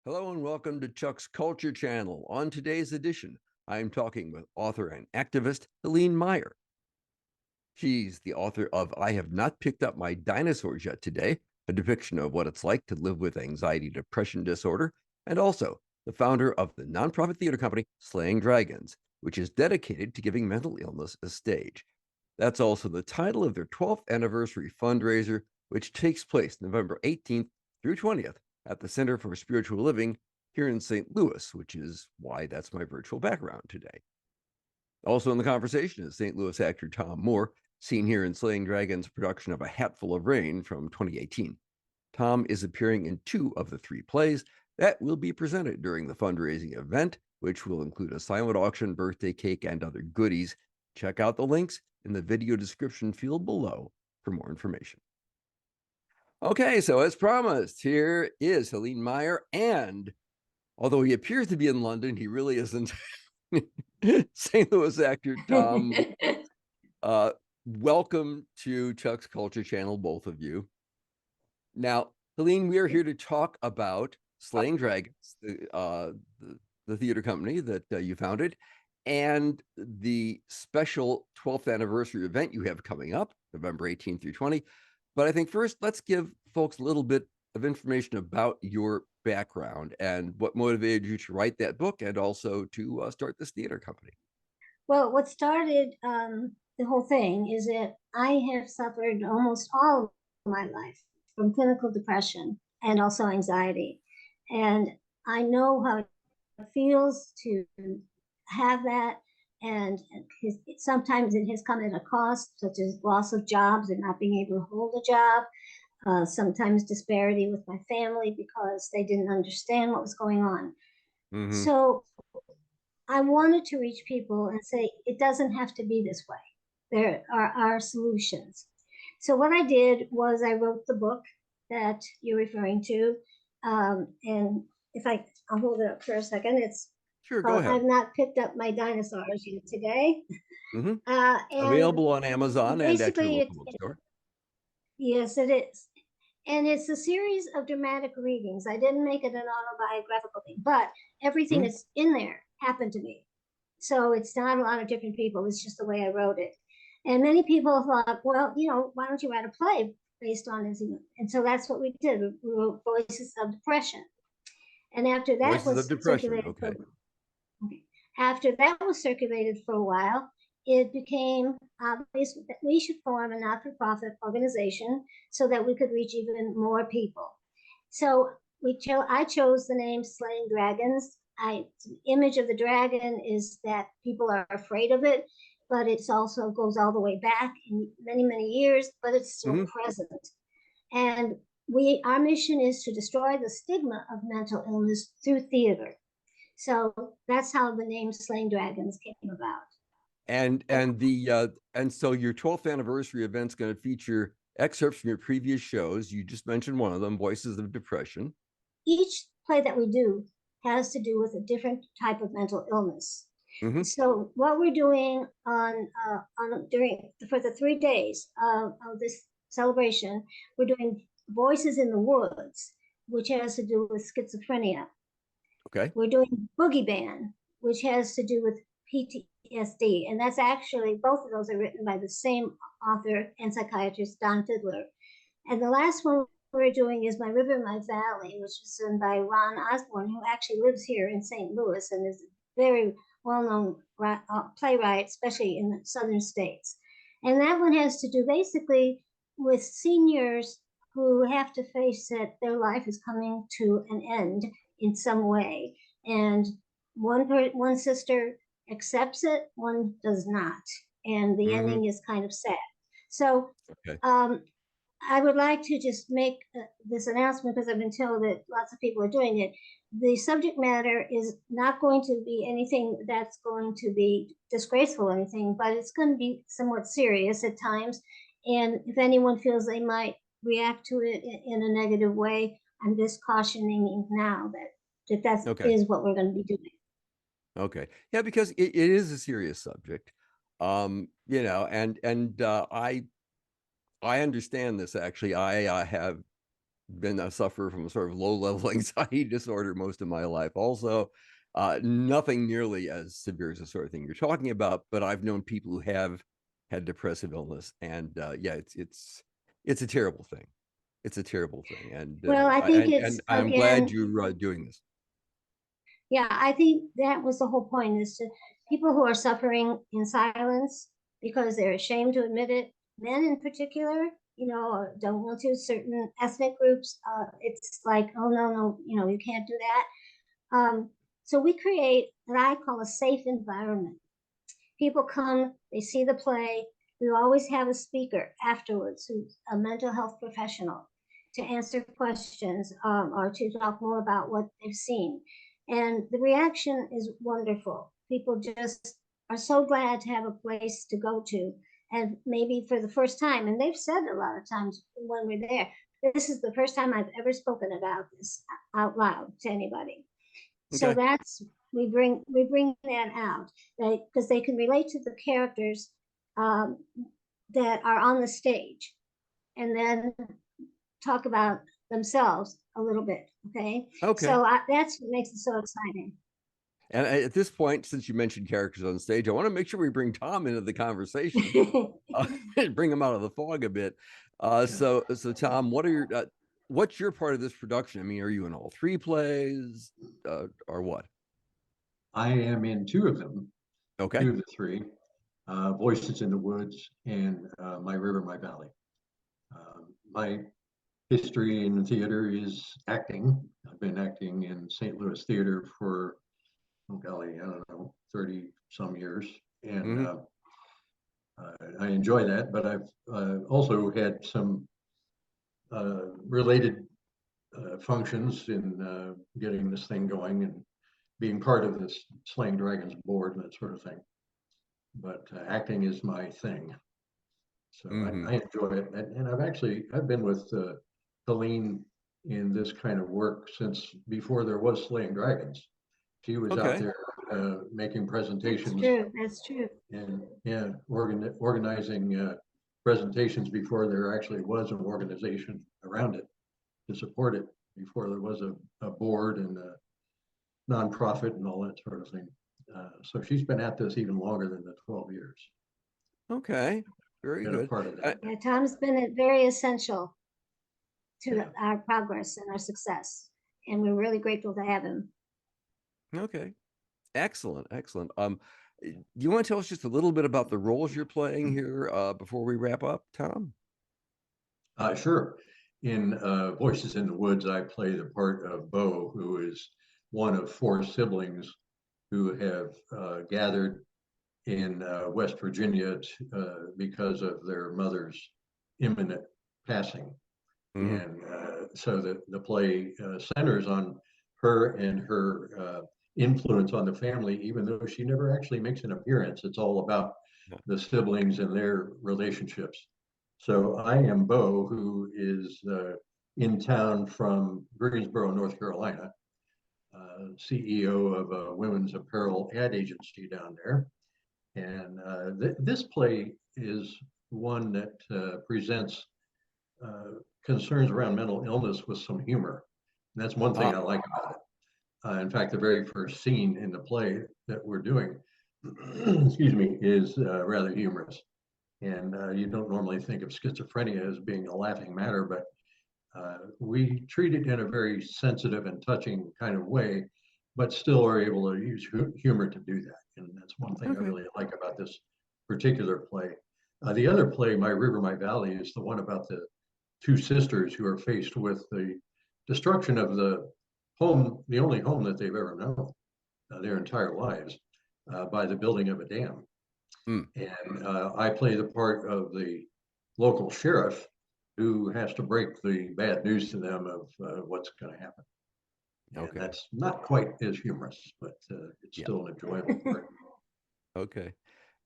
Hello and welcome to Chuck's Culture Channel. On today's edition, I am talking with author and activist Helene Meyer. She's the author of I Have Not Picked Up My Dinosaurs Yet Today, a depiction of what it's like to live with anxiety depression disorder, and also the founder of the nonprofit theater company Slaying Dragons, which is dedicated to giving mental illness a stage. That's also the title of their 12th anniversary fundraiser, which takes place November 18th through 20th at the Center for Spiritual Living here in St. Louis, which is why that's my virtual background today. Also in the conversation is St. Louis actor Tom Moore, seen here in Slaying Dragons' production of A Hatful of Rain from 2018. Tom is appearing in 2 of the 3 plays that will be presented during the fundraising event, which will include a silent auction, birthday cake, and other goodies. Check out the links in the video description field below for more information. Okay, so as promised, here is Helene Meyer, and although he appears to be in London, he really isn't. St. Louis actor Tom, welcome to Chuck's Culture Channel, both of you. Now, Helene, we are here to talk about Slaying Dragons, the theater company that you founded, and the special 12th anniversary event you have coming up, November 18th through 20. But I think first, let's give folks a little bit of information about your background and what motivated you to write that book and also to start this theater company. Well, what started the whole thing is that I have suffered almost all of my life from clinical depression and also anxiety. And I know how it feels to have that. And sometimes it has come at a cost, such as loss of jobs and not being able to hold a job. Sometimes disparity with my family because they didn't understand what was going on. Mm-hmm. So I wanted to reach people and say, it doesn't have to be this way. There are solutions. So what I did was I wrote the book that you're referring to. And I'll hold it up for a second. It's Sure, go called ahead. I've Not Picked Up My Dinosaurs Yet Today. Mm-hmm. And Available on Amazon and at your basically, local bookstore. yes, it is. And it's a series of dramatic readings. I didn't make it an autobiographical thing, but everything that's in there happened to me. So it's not a lot of different people. It's just the way I wrote it. And many people thought, well, why don't you write a play based on his? And so that's what we did. We wrote Voices of Depression. And after that Voices of was Depression. circulated Okay. after that was circulated for a while, it became obvious that we should form a not-for-profit organization so that we could reach even more people. So I chose the name Slaying Dragons. The image of the dragon is that people are afraid of it, but it also goes all the way back in many, many years, but it's still present. And our mission is to destroy the stigma of mental illness through theater. So that's how the name Slaying Dragons came about. And so your 12th anniversary event's going to feature excerpts from your previous shows. You just mentioned one of them, Voices of Depression. Each play that we do has to do with a different type of mental illness. Mm-hmm. So what we're doing for the 3 days of this celebration, we're doing Voices in the Woods, which has to do with schizophrenia. Okay. We're doing Boogie Band, which has to do with PTSD. And that's actually, both of those are written by the same author and psychiatrist, Don Fiddler. And the last one we're doing is My River, My Valley, which is done by Ron Osborne, who actually lives here in St. Louis and is a very well-known playwright, especially in the southern states. And that one has to do basically with seniors who have to face that their life is coming to an end in some way. And one sister accepts it, one does not. And the ending is kind of sad. So okay. I would like to just make this announcement because I've been told that lots of people are doing it. The subject matter is not going to be anything that's going to be disgraceful or anything, but it's going to be somewhat serious at times. And if anyone feels they might react to it in a negative way, I'm just cautioning now that Okay. is what we're going to be doing. Okay. Yeah, because it is a serious subject. And I understand this actually. I have been a sufferer from a sort of low-level anxiety disorder most of my life. Also, nothing nearly as severe as the sort of thing you're talking about, but I've known people who have had depressive illness, and yeah, it's a terrible thing. It's a terrible thing, and Well, I think it's I'm glad again, you're doing this. yeah, I think that was the whole point is to people who are suffering in silence because they're ashamed to admit it, men in particular, or don't want to, certain ethnic groups, it's like, oh, no, no, you can't do that. So we create what I call a safe environment. People come, they see the play. We always have a speaker afterwards who's a mental health professional to answer questions or to talk more about what they've seen. And the reaction is wonderful. People just are so glad to have a place to go to. And maybe for the first time, and they've said a lot of times when we're there, this is the first time I've ever spoken about this out loud to anybody. So Okay. that's we bring that out because they can relate to the characters um, that are on the stage, and then talk about themselves a little bit. Okay, Okay. so that's what makes it so exciting. And at this point, since you mentioned characters on stage, I want to make sure we bring Tom into the conversation, bring him out of the fog a bit. So Tom, what's your part of this production? I mean, are you in all three plays, or what? I am in two of them, Okay. two of the three, Voices in the Woods and My River, My Valley. My history in theater is acting. I've been acting in St. Louis theater for, oh golly, I don't know, 30 some years. And Mm-hmm. I enjoy that, but I've also had some related functions in getting this thing going and being part of this Slaying Dragons board and that sort of thing. But acting is my thing. So Mm-hmm. I enjoy it. And I've been with Helene in this kind of work since before there was Slaying Dragons. She was out Okay. there making That's presentations true. That's true. and yeah, organizing presentations before there actually was an organization around it to support it, before there was a board and a nonprofit and all that sort of thing. So she's been at this even longer than the 12 years. Okay. Very Been a good. part of Uh, that. Yeah, Tom's been very essential to Yeah. our progress and our success, and we're really grateful to have him. okay. Excellent. Excellent. Do you want to tell us just a little bit about the roles you're playing here before we wrap up, Tom? Sure. In Voices in the Woods, I play the part of Bo, who is one of four siblings who have gathered in West Virginia because of their mother's imminent passing. Mm-hmm. And so the play centers on her and her influence on the family, even though she never actually makes an appearance. It's all about the siblings and their relationships. So I am Bo, who is in town from Greensboro, North Carolina, CEO of a women's apparel ad agency down there. And this play is one that presents concerns around mental illness with some humor. And that's one thing Ah, I like about it. In fact, the very first scene in the play that we're doing, excuse me, is rather humorous. And you don't normally think of schizophrenia as being a laughing matter, but we treat it in a very sensitive and touching kind of way, but still are able to use humor to do that. And that's one thing I okay. really like about this particular play. The other play, My River, My Valley, is the one about the two sisters who are faced with the destruction of the home, the only home that they've ever known their entire lives, by the building of a dam. Mm, And I play the part of the local sheriff who has to break the bad news to them of what's going to happen. And okay. that's not quite as humorous, but it's Yeah. still an enjoyable part. Okay.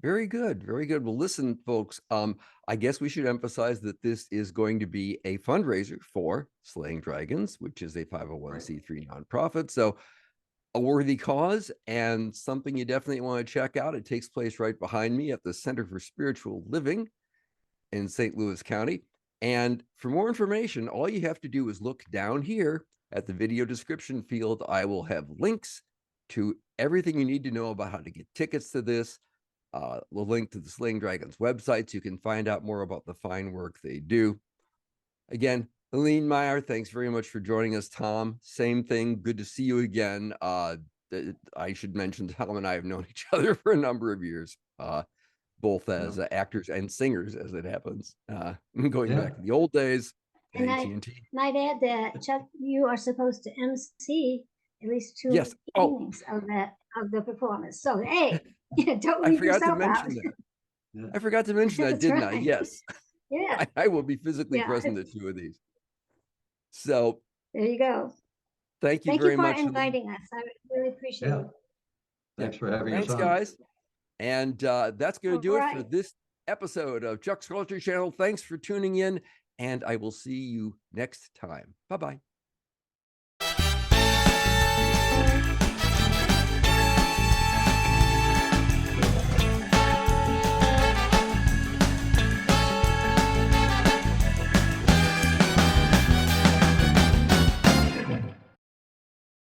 Very good. Very good. Well, listen, folks, I guess we should emphasize that this is going to be a fundraiser for Slaying Dragons, which is a Right. 501c3 nonprofit. So a worthy cause and something you definitely want to check out. It takes place right behind me at the Center for Spiritual Living in St. Louis County. And for more information, all you have to do is look down here at the video description field. I will have links to everything you need to know about how to get tickets to this. The link to the Slaying Dragons website so you can find out more about the fine work they do. Again, Helene Meyer, thanks very much for joining us. Tom, same thing. Good to see you again. I should mention Tom and I have known each other for a number of years, both as actors and singers, as it happens, going back to the old days at And AT&T. might add that, Chuck, you are supposed to MC at least two Yes. evenings of the performance. So hey, don't I leave forgot to yourself mention out. that. I forgot to mention that, That's didn't I? right. Yes. Yeah, I will be physically present at 2 of these. So there you go. thank you Thank very you for much. inviting us. I really appreciate it. Thanks for having Thanks, us on. guys. And that's going to do it for right. this episode of Chuck's Culture Channel. Thanks for tuning in, and I will see you next time. Bye-bye.